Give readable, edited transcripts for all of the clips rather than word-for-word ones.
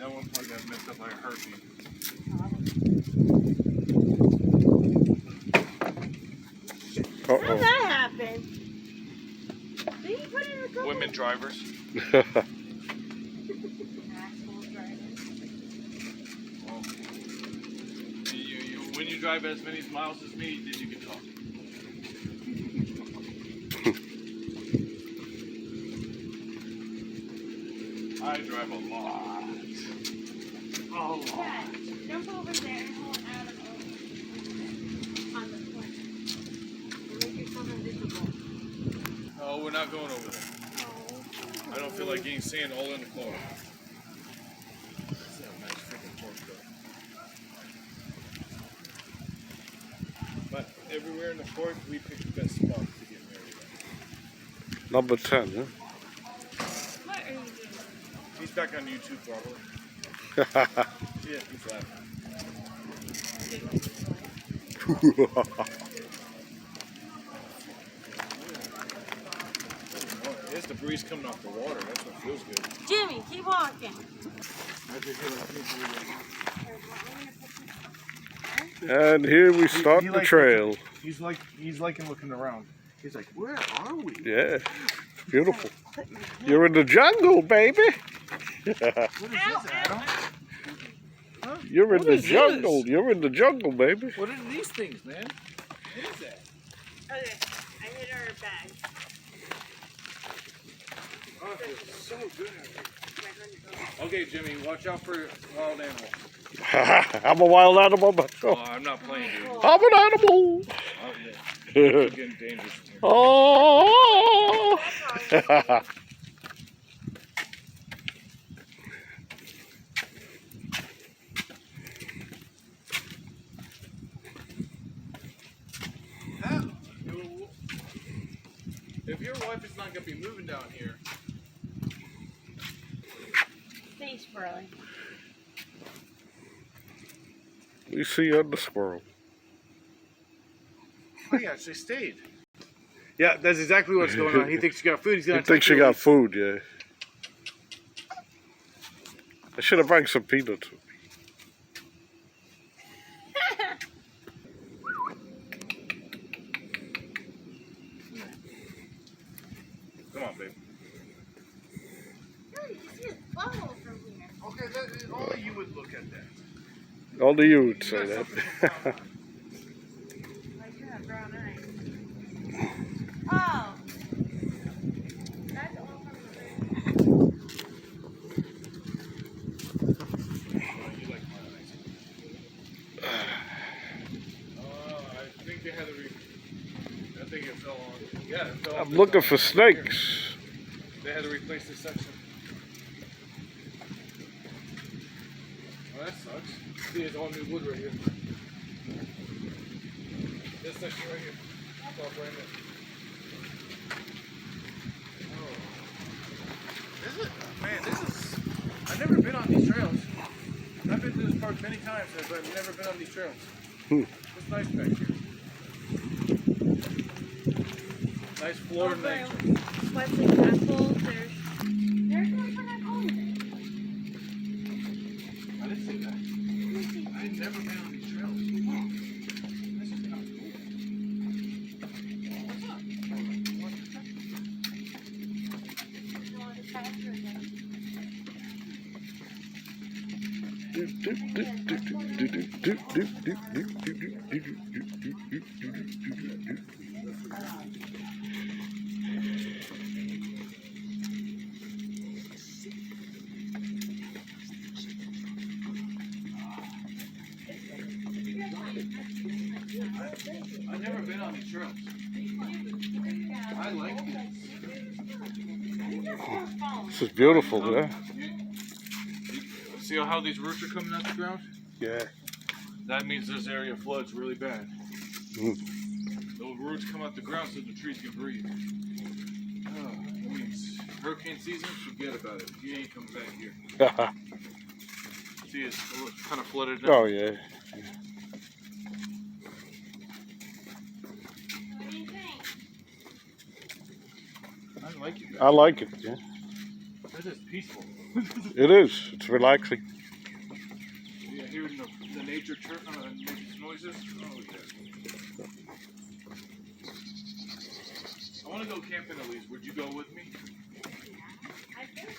That one part got messed up like a hurricane. How did that happen? Did you put it in a couple? Women drivers. Asshole drivers. Well, when you drive as many miles as me, then you can talk. I drive a lot. A lot. Dad, jump over there and hold Adam over on the point. Make yourself invisible. Oh, we're not going over there. I don't feel like getting sand all in the car. That's a nice freaking pork though. But everywhere in the park, we pick the best spot to get married at. Number 10, huh? What are you doing? He's back on YouTube probably. Yeah, he's laughing. There's the breeze coming off the water. That's what feels good. Jimmy, keep walking. And here we start the trail. He's liking looking around. He's like, where are we? Yeah, beautiful. You're in the jungle, baby. What is this, Adam? Huh? You're in What the is jungle. this? You're in the jungle, baby. What are these things, man? What is that? Okay, I hit our bag. Oh, it feels so good out here. Okay, Jimmy, watch out for wild animals. I'm a wild animal Oh, myself. I'm not playing, dude. I'm an animal. Oh, yeah. It's getting dangerous from here. Oh. If your wife is not going to be moving down here, Thanks, Burley. We see you on the squirrel. oh yeah, she stayed. Yeah, that's exactly what's going on. He thinks she got food. He's You going to think she got food, yeah. I should have brought some peanuts. Come on, babe. No, you can see his bubble from here. Okay, only you would look at that. Only you would say that. Like you have brown eyes. Oh. That's all from the room. You like my eyes. I think they had to I think it fell on. Yeah, it fell on I'm this looking side. for snakes. They had to replace this section. Oh, that sucks. See, it's all new wood right here. This section right here. It's all brand new. Oh. This is, I've never been on these trails. I've been to this park many times, but I've never been on these trails. It's nice back here. Nice Florida nature. What's example? There's one for that home. I didn't see that. I've never been on these trails. This is kind of cool. What's up? What's the trail? I've never been on these trails. I like this. This is beautiful, yeah? See how these roots are coming out the ground? Yeah. That means this area floods really bad. Mm. Those roots come out the ground so the trees can breathe. It means hurricane season, forget about it. You ain't coming back here. See, it's kind of flooded now. Oh, yeah. What do you think? I like it. I like it, yeah. This is peaceful. It is. It's relaxing. Yeah, hearing the nature's noises. Oh yeah. I want to go camping at least. Would you go with me? I think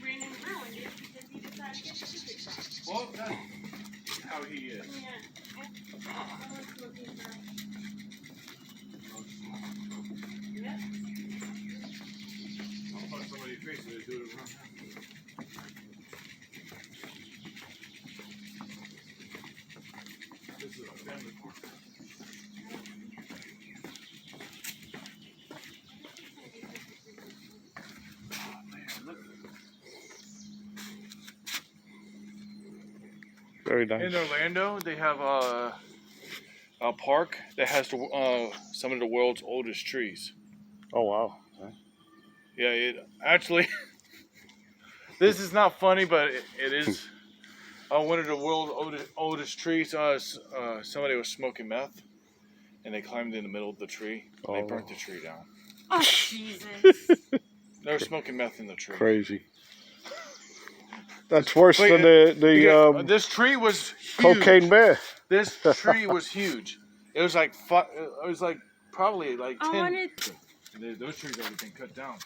Brandon ruined it because he decided to get the ticket back. Well, that's how he is. Yeah. Someone's looking for. Yep. I'll punch somebody in the face when they do it around. This is a family court. Very nice. In Orlando, they have a park that has some of the world's oldest trees. Oh, wow. Yeah, it actually. This is not funny, but it is. One of the world's oldest trees. Somebody was smoking meth, and they climbed in the middle of the tree. And They burnt the tree down. Oh, Jesus. They were smoking meth in the tree. Crazy. That's worse Wait, than the this tree was huge. cocaine bear. This tree was huge. It was like probably like I 10. wanted. Those trees already been cut down.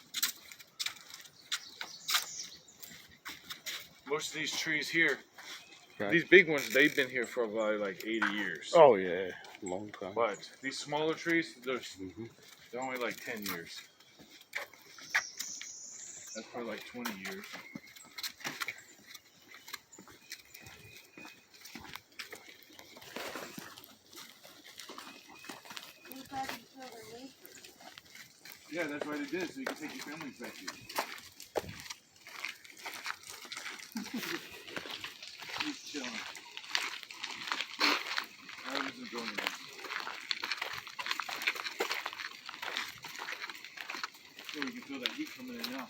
Most of these trees here, Right. these big ones, they've been here for about like 80 years. Oh, yeah. Long time. But these smaller trees, they're only like 10 years. That's probably like 20 years. Yeah, that's why they did, so you can take your families back here. He's chilling. I was enjoying it. So you can feel that heat coming in now.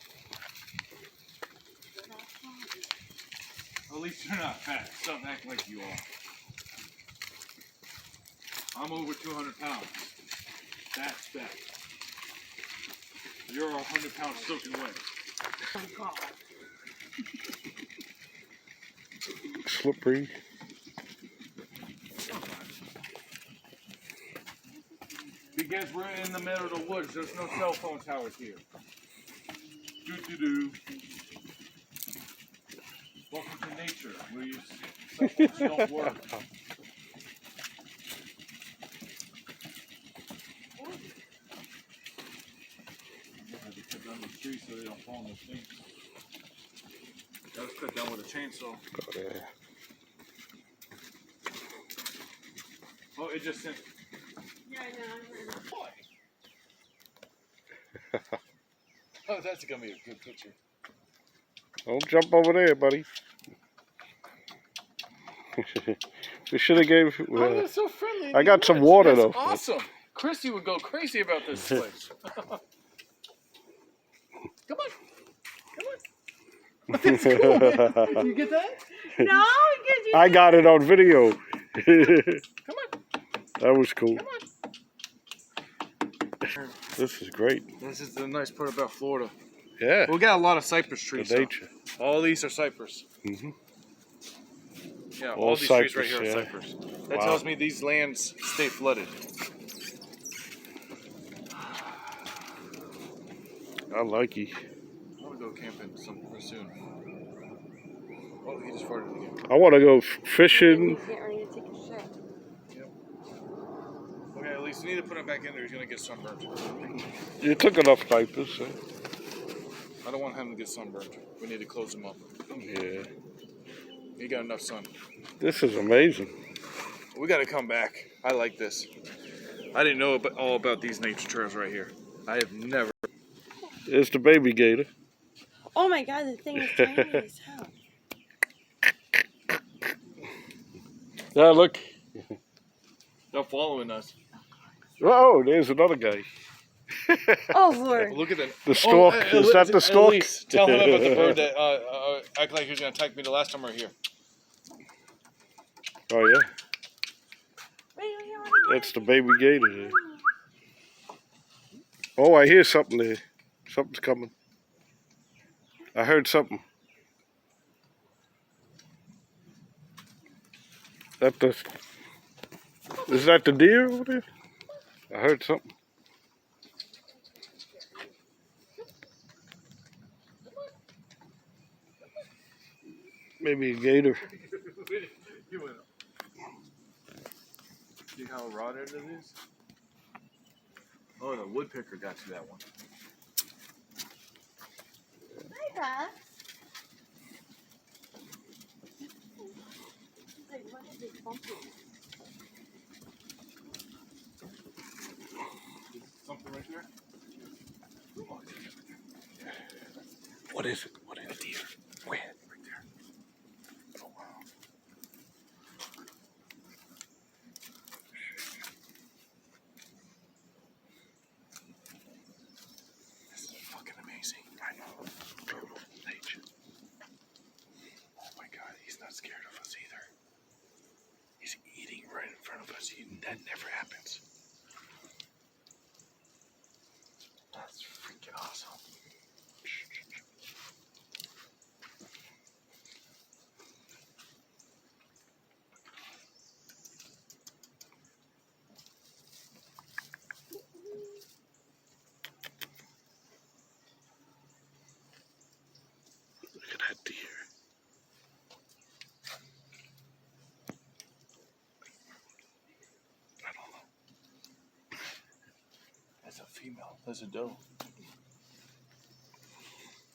At least you're not fat. Stop acting like you are. I'm over 200 pounds. That's fat. You're 100 pounds soaking wet. Oh, God. Slippery. Because we're in the middle of the woods, there's no cell phone towers here. Do. Welcome to nature, where your cell phones don't work. I have to cut down the trees so they don't fall in the thing. That was cut down with a chainsaw. Oh, yeah. Oh, it just sent. Yeah, I know. Boy. Oh, that's gonna be a good picture. Don't jump over there, buddy. We should have gave. Oh, that's so friendly. I got some water, That's though. Awesome. Christy would go crazy about this place. Come on. That's cool. Did you get that? No, because you. I got it on video. Come on. That was cool. Come on. This is great. This is the nice part about Florida. Yeah. We got a lot of cypress The trees. So nature. all these are cypress. Mm-hmm. Yeah, All all these trees right cypress, here are yeah. cypress. That Wow. tells me these lands stay flooded. I like you. I'm gonna go camping soon. Oh, he just farted again. I want to go You fishing. can't ready to take a shit. Okay, at least you need to put him back in there. He's gonna get sunburned. You took enough diapers. So. I don't want him to get sunburned. We need to close him up. Yeah. He got enough sun. This is amazing. We gotta come back. I like this. I didn't know all about these nature trails right here. I have never. It's the baby gator. Oh my God, the thing is tiny as hell. Yeah, look. They're following us. Oh, there's another guy. Oh Lord. Look at that. The stork. Is that the stork? Elise, tell him about the bird that act like he was gonna attack me the last time we were here. Oh, yeah. Wait, That's the baby gator there. Oh, I hear something there. Something's coming. I heard something. Is that the deer over there? I heard something. Maybe a gator. You went up. See how rotted it is? Oh, the woodpecker got to that one. Hi, Beth. Wait, what is it bumping? Something right there? What is it? What is it? Deer. Where? Right there. Oh, wow. This is fucking amazing. I know. Beautiful nature. Oh my god, he's not scared of us either. He's eating right in front of us. That never happens. That's freaking awesome. Look at that deer. I don't know. That's a female. That's a doe.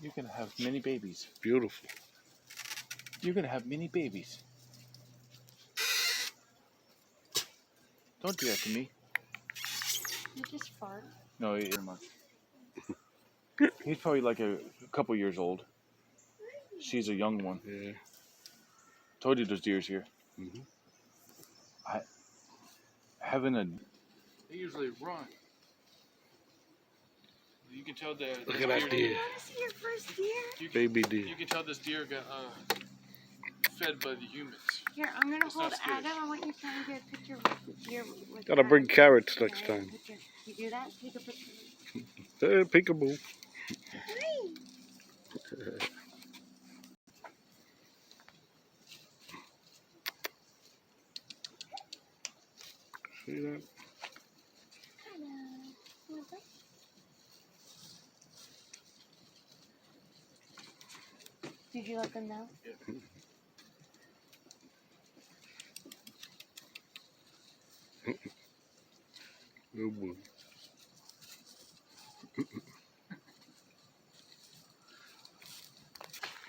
You're gonna have many babies. Beautiful. You're gonna have many babies. Don't do that to me. You just fart. No, he isn't much. He's probably like a couple years old. She's a young one. Yeah. Told you there's deers here. Mhm. Having a. They usually run. You can tell that. Look at that deer. You want to see your first deer? Baby deer. You can tell this deer got fed by the humans. Here, I'm gonna It's hold not scary. Adam. I want you to try and get a picture with the deer. Gotta bring carrots next Okay, time. picture. You do that? Take a picture. Hey, peekaboo. Hi. See that? Hello. Did you let them know? Yeah. Oh boy.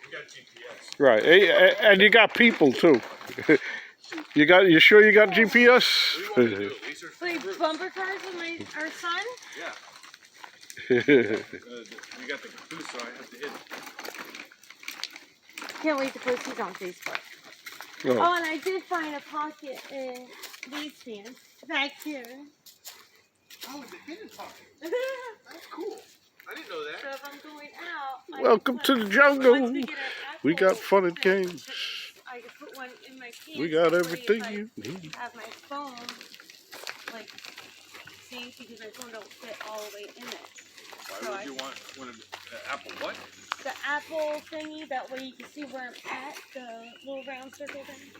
You got GPS. Right, and you got people too. You sure you got GPS? What do you want me to do? Research for Wait, groups? bumper cars with our son? Yeah. We got the caboose, so I have to hit. Can't wait to post these on Facebook. Oh, Oh, and I did find a pocket in these pants back here. Oh, the hidden pocket. That's cool. I didn't know So that. if I'm going out, I welcome can to put, the jungle. once we get our We got Apple fun and Pen, games. I can put one in my pants. We got that way everything if I you need. have my phone, like, see, because my phone don't fit all the way in it. Why would you want one of the Apple what? The Apple thingy, that way you can see where I'm at, the little round circle thing.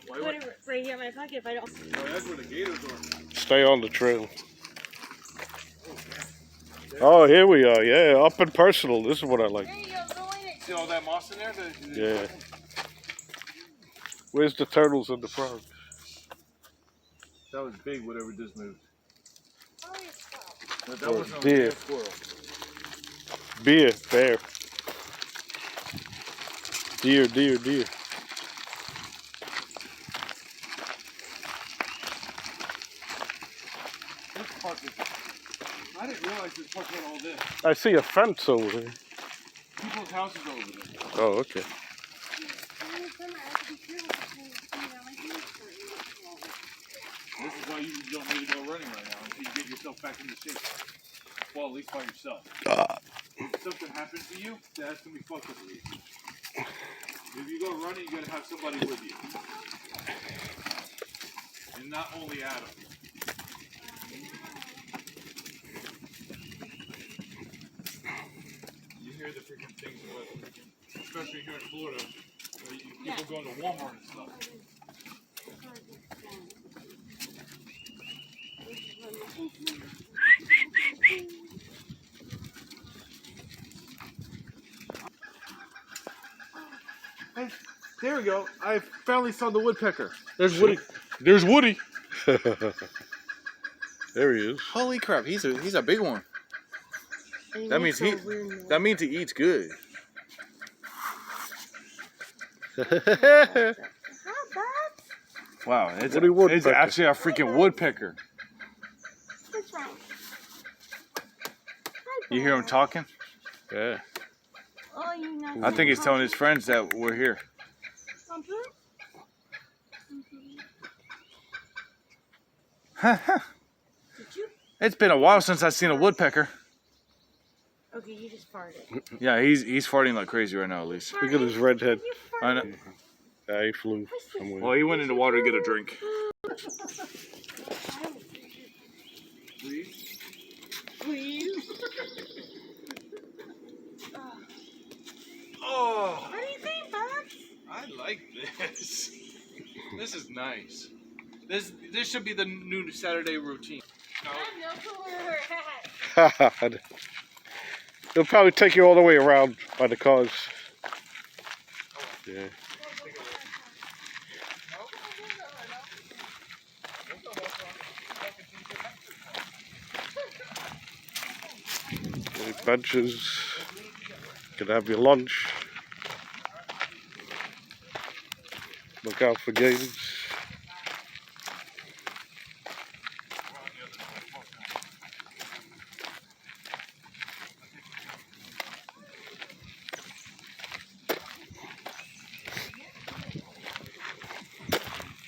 Why Put would? it right here in my pocket if I don't. Oh, that's where the gators are. Stay on the trail. Oh, here we are. Yeah, up and personal. This is what I like. There you go, go in it. See all that moss in there? Yeah. Where's the turtles and the frogs? That was big, whatever just moved. Oh, it's stop. That Or wasn't deer. a squirrel. Bear. Deer. This park is, I didn't realize this park had all this. I see a fence over there. People's houses over there. Oh, okay. In the summer, I have to be careful because, my hands hurt. This is why you don't need to go running right now until you get yourself back into shape. Well, at least by yourself. If something happens to you, that's gonna be fucked up with you. If you go running, you gotta have somebody with you. And not only Adam. hear the freaking things, especially here in Florida, where people going to Walmart and stuff. Hey, there we go. I finally saw the woodpecker. There's Woody. There's Woody. There he is. Holy crap! He's a big one. That means he eats good. Wow, it's actually a freaking woodpecker. What's wrong? You hear him talking? Yeah. Oh, you know. I think he's telling his friends that we're here. Did you? It's been a while since I've seen a woodpecker. Okay, you just farted. Yeah, he's farting like crazy right now, at least. Look at his red head. You I know. Yeah, he flew somewhere. Well, he went in the water to get a drink. Please. Oh, What do you think, Bugs? I like this. This is nice. This should be the new Saturday routine. No. I have no clue where we're at. He'll probably take you all the way around by the cars. Yeah. Any benches. You can have your lunch. Look out for gators.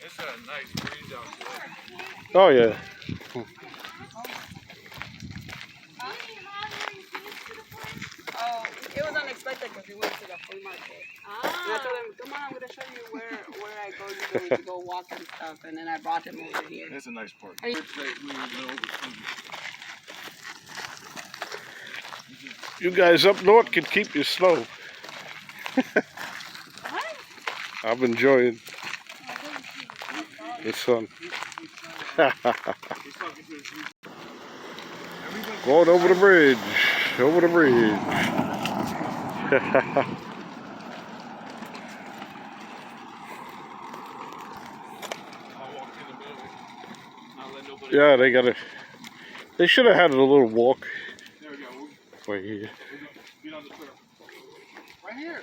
It's a nice breeze out there. Oh yeah. Oh, it was unexpected because we went to the flea market. And I told him, come on, I'm going to show you where I go. You go to go walk and stuff. And then I brought him over here. It's a nice park. Are you- You guys up north can keep your snow. I'm enjoying the sun. Going over the bridge. Over the bridge. Yeah, they should have had a little walk There we go. right here. Get on the trail. Right here.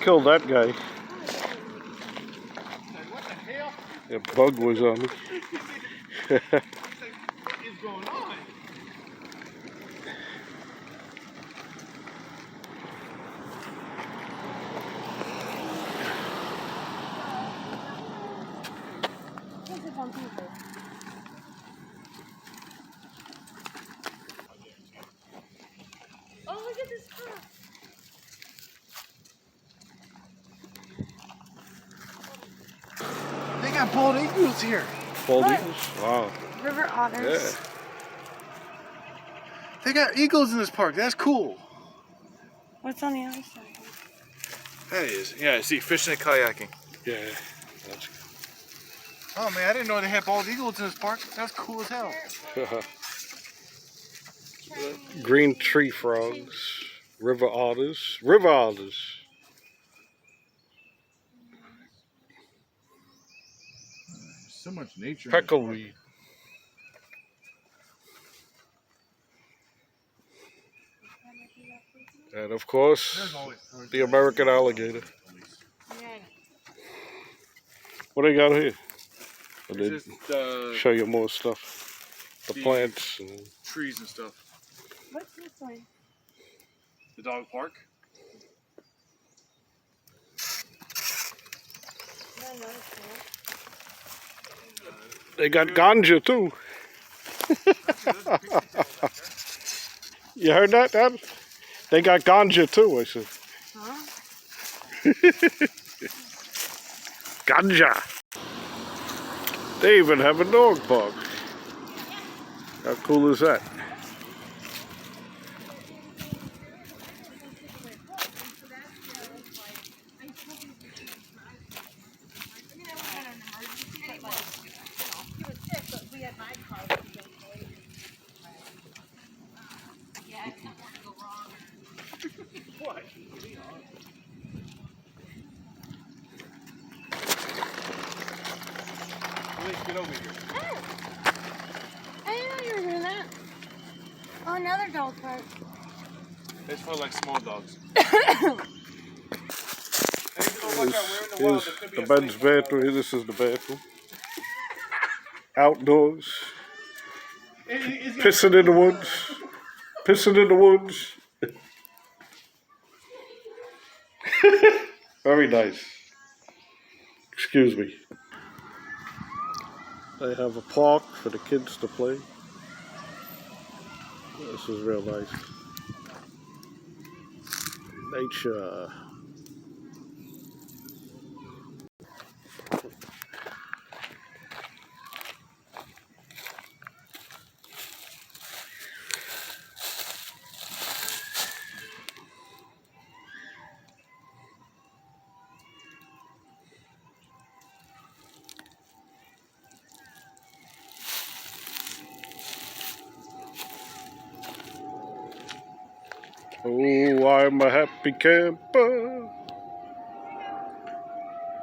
Killed that guy. What the hell? That bug was on me. What is going on? Oh, look at this car. They got bald eagles here. Bald eagles? Wow. River otters. Yeah. They got eagles in this park. That's cool. What's on the other side? That is. Yeah, see, fishing and kayaking. Yeah. That's Oh man, I didn't know they had bald eagles in this park. That's cool as hell. Green tree frogs. River otters. River otters. So much nature. Peckleweed. And of course, the American alligator. What do you got here? And It's then just show you more stuff. The the- plants. And trees and stuff. What's this one? The dog park. No, no, it's they got ganja too. You heard that, Dad? They got ganja too, I said. Huh? Ganja. They even have a dog park. How cool is that? Please get over here. I didn't know you were doing that. Oh, another dog park. It's for like small dogs. Hey, watch out, we're in the wild. Here's There could be the a men's snake. bathroom. This is the bathroom. Outdoors. He's gonna- Pissing in the woods. Pissing in the woods. Very nice. Excuse me. They have a park for the kids to play. This is real nice. Nature. Oh, I'm a happy camper.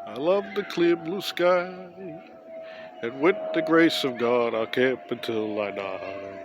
I love the clear blue sky. And with the grace of God, I'll camp until I die.